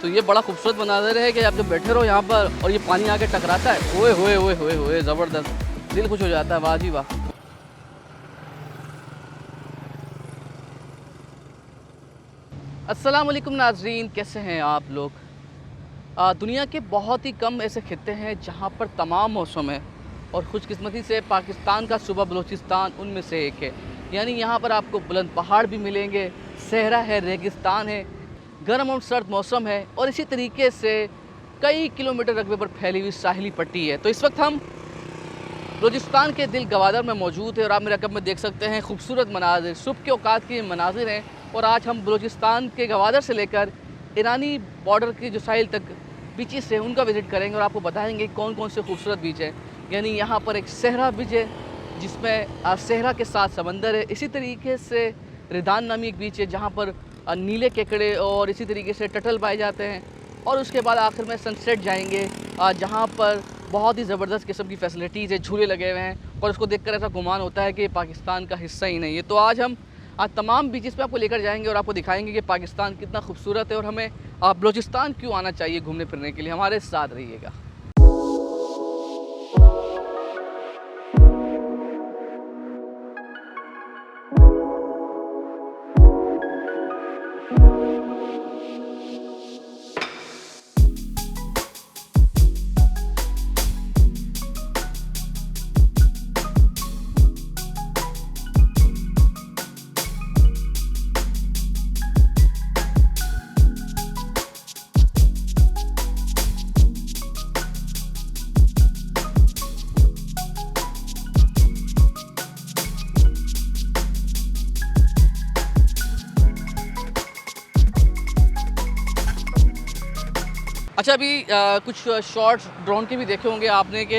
ये बड़ा खूबसूरत मनाज़र है कि आप जब बैठे रहो यहाँ पर और ये पानी आके टकराता है, ओए होए ओए होए होए, ज़बरदस्त, दिल खुश हो जाता है, वाह जी वाह। अस्सलाम वालेकुम नाज़रीन, कैसे हैं आप लोग? दुनिया के बहुत ही कम ऐसे खित्ते हैं जहाँ पर तमाम मौसम है और खुशकिस्मती से पाकिस्तान का सूबा बलूचिस्तान उनमें से एक है। यानी यहाँ पर आपको बुलंद पहाड़ भी मिलेंगे, सहरा है, रेगिस्तान है, गर्म और सर्द मौसम है और इसी तरीके से कई किलोमीटर रकबे पर फैली हुई साहिली पट्टी है। तो इस वक्त हम बलूचिस्तान के दिल गवादर में मौजूद है और आप मेरे रकब में देख सकते हैं खूबसूरत मनाजिर, सुबह के औकात के मनाजिर हैं। और आज हम बलूचिस्तान के गवादर से लेकर ईरानी बॉर्डर के जो साहिल तक बीचेस हैं उनका विज़िट करेंगे और आपको बताएंगे कौन कौन से खूबसूरत बीच हैं। यानी यहाँ पर एक सहरा बीच है जिसमें सहरा के साथ समंदर है। इसी तरीके से रिदान नामी एक बीच है जहाँ पर नीले केकड़े और इसी तरीके से टटल पाए जाते हैं। और उसके बाद आखिर में सनसेट जाएंगे जहाँ पर बहुत ही ज़बरदस्त किस्म की फ़ैसिलिटीज़ है, झूले लगे हुए हैं और उसको देखकर ऐसा गुमान होता है कि पाकिस्तान का हिस्सा ही नहीं है। तो आज हम तमाम बीचेस पे आपको लेकर जाएंगे और आपको दिखाएंगे कि पाकिस्तान कितना खूबसूरत है और हमें बलूचिस्तान क्यों आना चाहिए घूमने फिरने के लिए। हमारे साथ रहिएगा। अच्छा, अभी कुछ शॉट्स ड्रोन के भी देखे होंगे आपने कि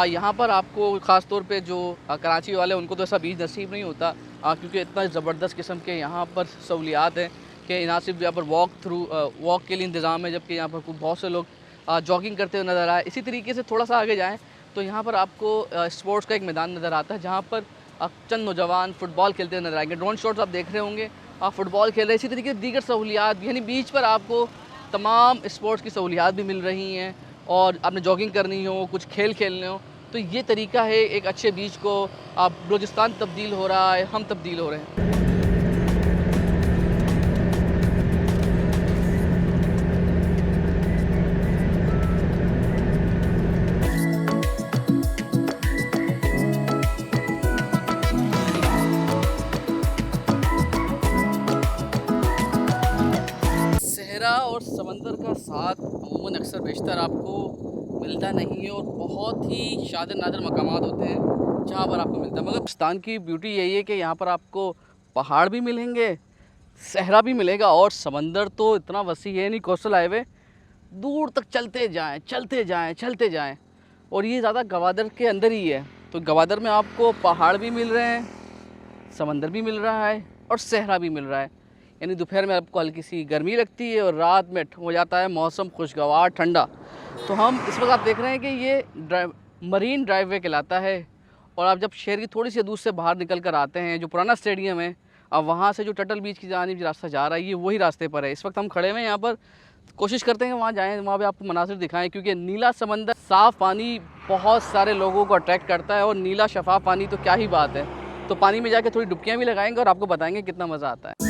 यहाँ पर आपको ख़ास तौर पे जो कराची वाले उनको तो ऐसा बीच नसीब नहीं होता क्योंकि इतना ज़बरदस्त किस्म के यहाँ पर सहूलियात हैं कि ना सिर्फ यहाँ पर वॉक के लिए इंतज़ाम है, जबकि यहाँ पर बहुत से लोग जॉगिंग करते हुए नज़र आए। इसी तरीके से थोड़ा सा आगे जाएँ तो यहाँ पर आपको स्पोर्ट्स का एक मैदान नज़र आता है जहाँ पर चंद नौजवान फ़ुटबॉल खेलते हुए नज़र आएंगे। ड्रोन शॉट्स आप देख रहे होंगे, फ़ुटबॉल खेल रहे हैं। इसी तरीके से दीगर सहूलियात यानी बीच पर आपको तमाम स्पोर्ट्स की सहूलियात भी मिल रही हैं और आपने जॉगिंग करनी हो, कुछ खेल खेलने हो, तो ये तरीका है एक अच्छे बीच को। आप बलूचिस्तान तब्दील हो रहा है, हम तब्दील हो रहे हैं। सहरा और समंदर का साथ अमूमन अक्सर बेशतर आपको मिलता नहीं है और बहुत ही शादर नादर मकामात होते हैं जहाँ पर आपको मिलता है। मगर पाकिस्तान की ब्यूटी यही है कि यहाँ पर आपको पहाड़ भी मिलेंगे, सहरा भी मिलेगा और समंदर तो इतना वसी है, नहीं कोस्टल हाईवे दूर तक चलते जाएं चलते जाएं चलते जाएं। और ये ज़्यादा गवादर के अंदर ही है। तो गवादर में आपको पहाड़ भी मिल रहे हैं, समंदर भी मिल रहा है और सहरा भी मिल रहा है। यानी दोपहर में आपको हल्की सी गर्मी लगती है और रात में हो जाता है मौसम खुशगवार ठंडा। तो हम इस वक्त आप देख रहे हैं कि ये मरीन ड्राइववे कहलाता है। और आप जब शहर की थोड़ी सी दूर से बाहर निकल कर आते हैं, जो पुराना स्टेडियम है, अब वहाँ से जो टटल बीच की जानिब रास्ता जा रहा है, ये वही रास्ते पर है। इस वक्त हम खड़े हुए हैं यहाँ पर, कोशिश करते हैं वहाँ जाएँ, वहाँ पर आपको मनासिर दिखाएँ क्योंकि नीला समंदर, साफ़ पानी बहुत सारे लोगों को अट्रैक्ट करता है और नीला शफाफ पानी तो क्या ही बात है। तो पानी में जाके थोड़ी डुबकियाँ भी लगाएंगे और आपको बताएंगे कितना मज़ा आता है।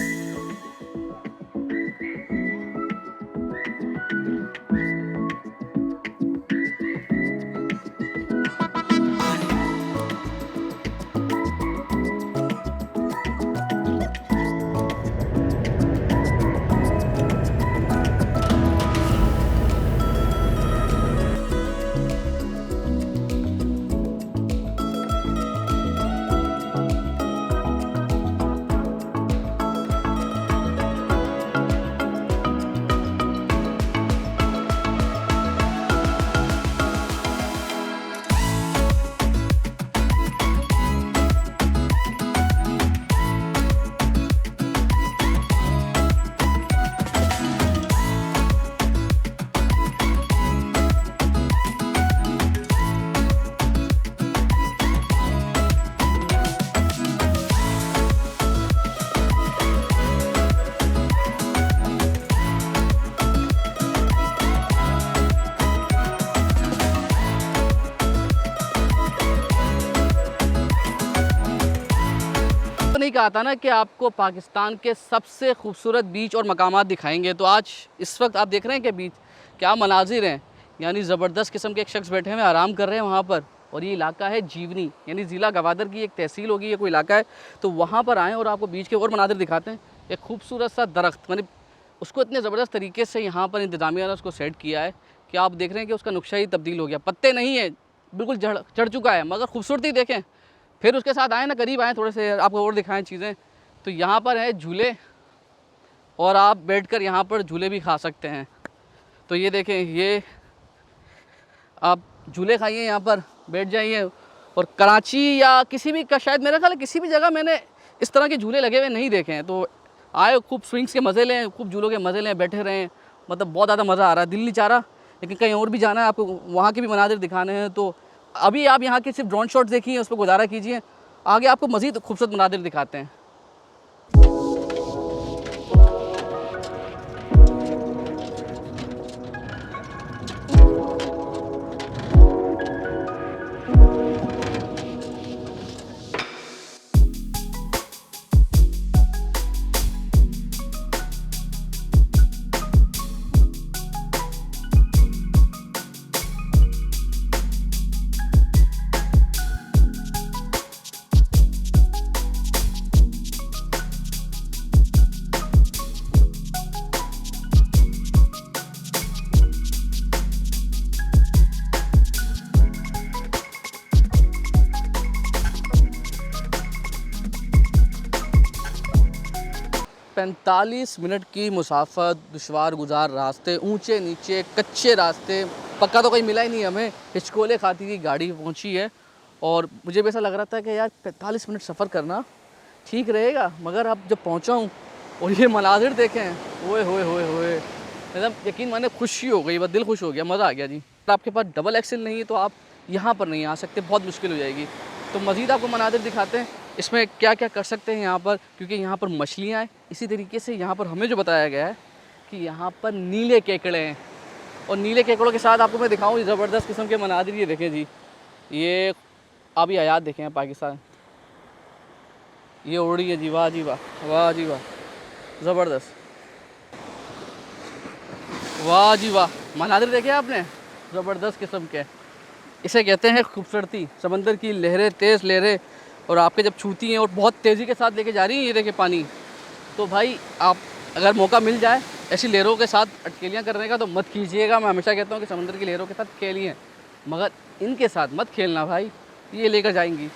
कहा था ना कि आपको पाकिस्तान के सबसे खूबसूरत बीच और मकामात दिखाएंगे, तो आज इस वक्त आप देख रहे हैं कि बीच क्या मनाजिर हैं। यानी ज़बरदस्त किस्म के एक शख्स बैठे हैं, आराम कर रहे हैं वहाँ पर। और ये इलाका है जीवनी, यानी ज़िला गवादर की एक तहसील होगी, ये कोई इलाका है। तो वहाँ पर आएँ और आपको बीच के और मनाजिर दिखाते हैं। एक खूबसूरत सा दरख्त, मतलब उसको इतने ज़बरदस्त तरीके से यहाँ पर इंतज़ामिया ने उसको सेट किया है कि आप देख रहे हैं कि उसका नुक्शा ही तब्दील हो गया। पत्ते नहीं है, बिल्कुल चढ़ चुका है, मगर खूबसूरती देखें। फिर उसके साथ आए ना, करीब आएँ थोड़े से, आपको और दिखाएं चीज़ें। तो यहाँ पर है झूले, और आप बैठकर यहाँ पर झूले भी खा सकते हैं। तो ये देखें, ये आप झूले खाइए, यहाँ पर बैठ जाइए। और कराची या किसी भी का, शायद मेरा ख्याल है किसी भी जगह मैंने इस तरह के झूले लगे हुए नहीं देखे हैं। तो आए, खूब स्विंग्स के मज़े लें, खूब झूलों के मज़े लें, बैठे रहें। मतलब बहुत ज़्यादा मज़ा आ रहा है, दिल नहीं चाह रहा, लेकिन कहीं और भी जाना है, आपको वहाँ के भी मनाजिर दिखाने हैं। तो अभी आप यहाँ के सिर्फ ड्रोन शॉट्स देखिए, उस पर गुजारा कीजिए, आगे आपको मज़ीद खूबसूरत मनाजिर दिखाते हैं। 45 मिनट की मुसाफत, दुशवार गुजार रास्ते, ऊंचे नीचे कच्चे रास्ते, पक्का तो कहीं मिला ही नहीं हमें। हिचकोले खाती की गाड़ी पहुंची है, और मुझे भी ऐसा लग रहा था कि यार 45 मिनट सफ़र करना ठीक रहेगा, मगर अब जब पहुंचा हूँ और ये मनाजिर देखें, ओए होए होए होए, एकदम यकीन माने खुशी हो गई, बस दिल खुश हो गया, मज़ा आ गया जी। आपके पास डबल एक्सेल नहीं है तो आप यहाँ पर नहीं आ सकते, बहुत मुश्किल हो जाएगी। तो मज़ीद आपको मनाजिर दिखाते हैं, इसमें क्या क्या कर सकते हैं यहाँ पर, क्योंकि यहाँ पर मछलियाँ हैं। इसी तरीके से यहाँ पर हमें जो बताया गया है कि यहाँ पर नीले केकड़े हैं, और नीले केकड़ों के साथ आपको मैं दिखाऊँ ज़बरदस्त किस्म के मनाजिर। ये देखें जी, ये आप ये आयात देखें पाकिस्तान, ये उड़ रही है जी, वाह जी वाह, वाह जी वाह, ज़बरदस्त, वाह जी वाह। मनाजिर देखे आपने, ज़बरदस्त किस्म के, इसे कहते हैं खूबसूरती। समंदर की लहरें, तेज़ लहरें, और आपके जब छूती हैं और बहुत तेज़ी के साथ लेके जा रही हैं, ये देखें पानी। तो भाई आप अगर मौका मिल जाए ऐसी लहरों के साथ अटकेलियाँ करने का तो मत कीजिएगा। मैं हमेशा कहता हूँ कि समंदर की लहरों के साथ खेलिए, मगर इनके साथ मत खेलना भाई, ये लेकर जाएंगी।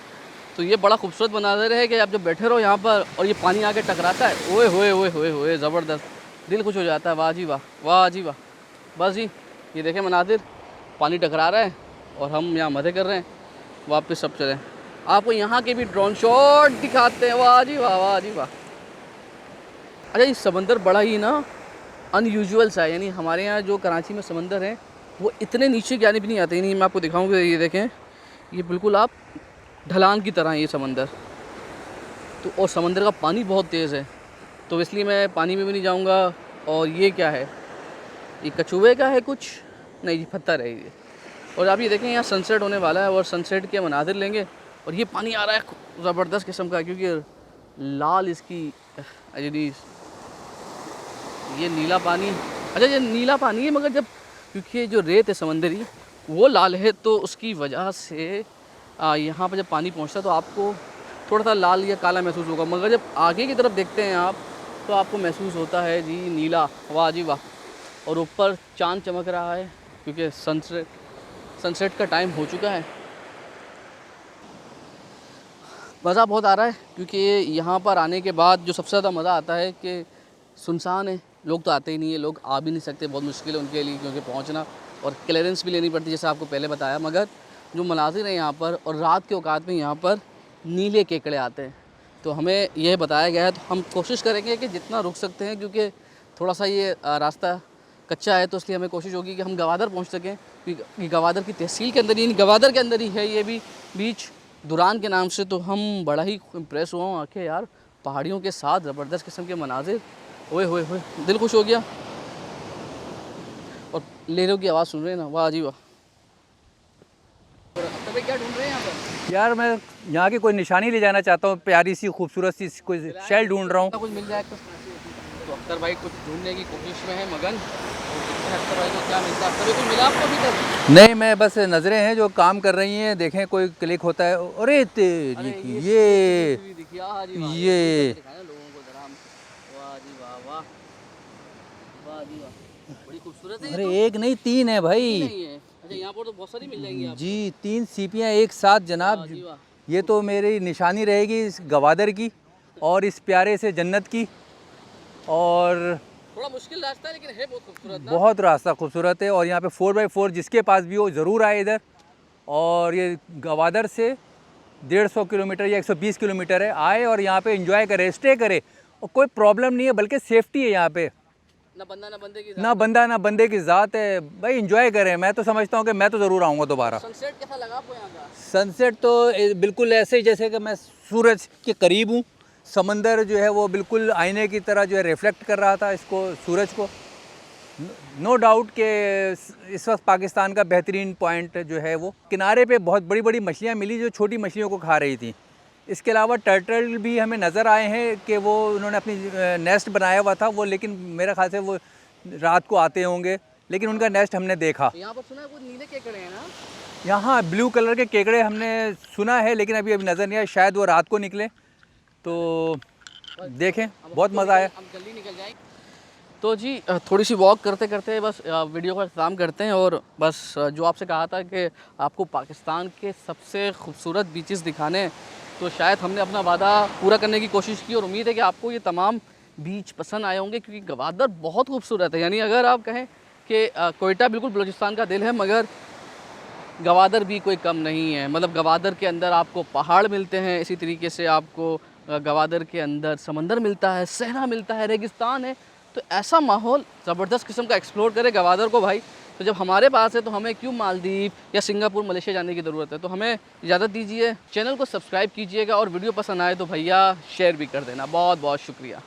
तो ये बड़ा खूबसूरत मनाज़र है कि आप जब बैठे रहो यहाँ पर और ये पानी आके टकराता है, ओए होए होए होए होए, ज़बरदस्त, दिल खुश हो जाता है, वाह जी वाह, वाह जी वाह। बस जी, ये देखें मनाज़िर, पानी टकरा रहा है और हम यहाँ मज़े कर रहे हैं। वापस सब चलें, आपको यहाँ के भी ड्रोन शॉट दिखाते हैं, वाह जी वाह, वाह जी वाह। अच्छा, ये समंदर बड़ा ही ना अनयूजुअल सा है, यानी हमारे यहाँ जो कराची में समंदर है वो इतने नीचे जाने भी नहीं आते। नहीं, मैं आपको दिखाऊंगा, ये देखें, ये बिल्कुल आप ढलान की तरह है ये समंदर। तो और समंदर का पानी बहुत तेज़ है, तो इसलिए मैं पानी में भी नहीं जाऊँगा। और ये क्या है, ये कछुए का है कुछ, नहीं जी, पत्थर है ये। और आप ये देखें, यहाँ सनसेट होने वाला है और सनसेट के मनाजिर लेंगे। और ये पानी आ रहा है ज़बरदस्त किस्म का, क्योंकि लाल इसकी अजनीस, ये नीला पानी, अच्छा ये नीला पानी है, मगर जब क्योंकि जो रेत है समंदरी वो लाल है, तो उसकी वजह से यहाँ पर जब पानी पहुँचता है तो आपको थोड़ा सा लाल या काला महसूस होगा, मगर जब आगे की तरफ देखते हैं आप तो आपको महसूस होता है जी नीला, वाह जी वाह। और ऊपर चाँद चमक रहा है क्योंकि सनसेट का टाइम हो चुका है। मज़ा बहुत आ रहा है, क्योंकि यहाँ पर आने के बाद जो सबसे ज़्यादा मज़ा आता है कि सुनसान है, लोग तो आते ही नहीं है, लोग आ भी नहीं सकते, बहुत मुश्किल है उनके लिए, क्योंकि पहुँचना और क्लियरेंस भी लेनी पड़ती है, जैसे आपको पहले बताया। मगर जो मनाजिर हैं यहाँ पर, और रात के औकात में यहाँ पर नीले केकड़े आते हैं, तो हमें यह बताया गया है। तो हम कोशिश करेंगे कि जितना रुक सकते हैं, क्योंकि थोड़ा सा ये रास्ता कच्चा है, तो इसलिए हमें कोशिश होगी कि हम गवादर पहुँच सकें, क्योंकि गवादर की तहसील के अंदर ही, गवादर के अंदर ही है ये भी बीच, दुरान के नाम से। तो हम बड़ा ही इम्प्रेस हुआ हूँ आके यार, पहाड़ियों के साथ ज़बरदस्त किस्म के मनाजिर, ओए होए होए, दिल खुश हो गया। और लहरों की आवाज़ सुन रहे हैं ना, वाह जी वाह। तो भाई क्या ढूंढ रहे हैं यहाँ पर? यार मैं यहाँ की कोई निशानी ले जाना चाहता हूँ, प्यारी सी खूबसूरत सी कोई शेल ढूंढ रहा हूँ। कुछ मिल जाए तो अख्तर भाई कुछ ढूंढने की कोशिश में है मगन। अख्तर भाई को क्या मिलता है? अख्तर भाई कुछ मिला आपको अभी तक? नहीं, मैं बस नज़रें हैं जो काम कर रही हैं, देखें कोई क्लिक होता है। अरे तेरी की ये लोगों को जरा वाह जी वाह वाह वाह जी वाह, बड़ी खूबसूरत है। अरे एक नहीं 3 है भाई। नहीं है? अच्छा, यहाँ पर तो बहुत सारी मिल जाएंगी आपको। जी 3 सीपियाँ एक साथ जनाब। वाह जी वाह। ये तो मेरी निशानी रहेगी इस गवादर की और इस प्यारे से जन्नत की। और थोड़ा मुश्किल रास्ता है लेकिन है बहुत खूबसूरत ना। बहुत रास्ता खूबसूरत है। और यहाँ पे 4x4 जिसके पास भी हो ज़रूर आए इधर। और ये गवादर से 150 किलोमीटर या 120 किलोमीटर है। आए और यहाँ पे एंजॉय करे, स्टे करे, और कोई प्रॉब्लम नहीं है, बल्कि सेफ्टी है यहाँ पे। ना बंदा ना बंदे की ना बंदा ना बंदे की ज़ात है भाई, एंजॉय करें। मैं तो समझता हूँ कि मैं तो ज़रूर आऊँगा दोबारा। सनसेट कैसा लगा आपको यहाँ का? सनसेट तो बिल्कुल ऐसे ही जैसे कि मैं सूरज के करीब हूँ। समंदर जो है वो बिल्कुल आईने की तरह जो है रिफ्लेक्ट कर रहा था इसको, सूरज को। नो डाउट कि इस वक्त पाकिस्तान का बेहतरीन पॉइंट जो है वो किनारे पे बहुत बड़ी बड़ी मछलियाँ मिली जो छोटी मछलियों को खा रही थी। इसके अलावा टर्टल भी हमें नज़र आए हैं कि वो उन्होंने अपनी नेस्ट बनाया हुआ था वो, लेकिन मेरे ख्याल से वो रात को आते होंगे, लेकिन उनका नेस्ट हमने देखा। तो यहाँ पर सुना है कुछ नीले केकड़े हैं ना? यहाँ ब्लू कलर के केकड़े हमने सुना है, लेकिन अभी नज़र नहीं आया, शायद वो रात को निकले। तो देखें, बहुत मज़ा आया। हम जल्दी निकल जाएं। तो जी थोड़ी सी वॉक करते करते बस वीडियो का इख्तिताम करते हैं। और बस जो आपसे कहा था कि आपको पाकिस्तान के सबसे खूबसूरत बीचेस दिखाने हैं, तो शायद हमने अपना वादा पूरा करने की कोशिश की। और उम्मीद है कि आपको ये तमाम बीच पसंद आए होंगे, क्योंकि गवादर बहुत खूबसूरत है। यानी अगर आप कहें कि कोयटा बिल्कुल बलूचिस्तान का दिल है, मगर गवादर भी कोई कम नहीं है। मतलब गवादर के अंदर आपको पहाड़ मिलते हैं, इसी तरीके से आपको गवादर के अंदर समंदर मिलता है, सहरा मिलता है, रेगिस्तान है। तो ऐसा माहौल ज़बरदस्त किस्म का एक्सप्लोर करे गवादर को भाई। तो जब हमारे पास है तो हमें क्यों मालदीव या सिंगापुर मलेशिया जाने की ज़रूरत है? तो हमें इजाज़त दीजिए, चैनल को सब्सक्राइब कीजिएगा, और वीडियो पसंद आए तो भैया शेयर भी कर देना। बहुत बहुत शुक्रिया।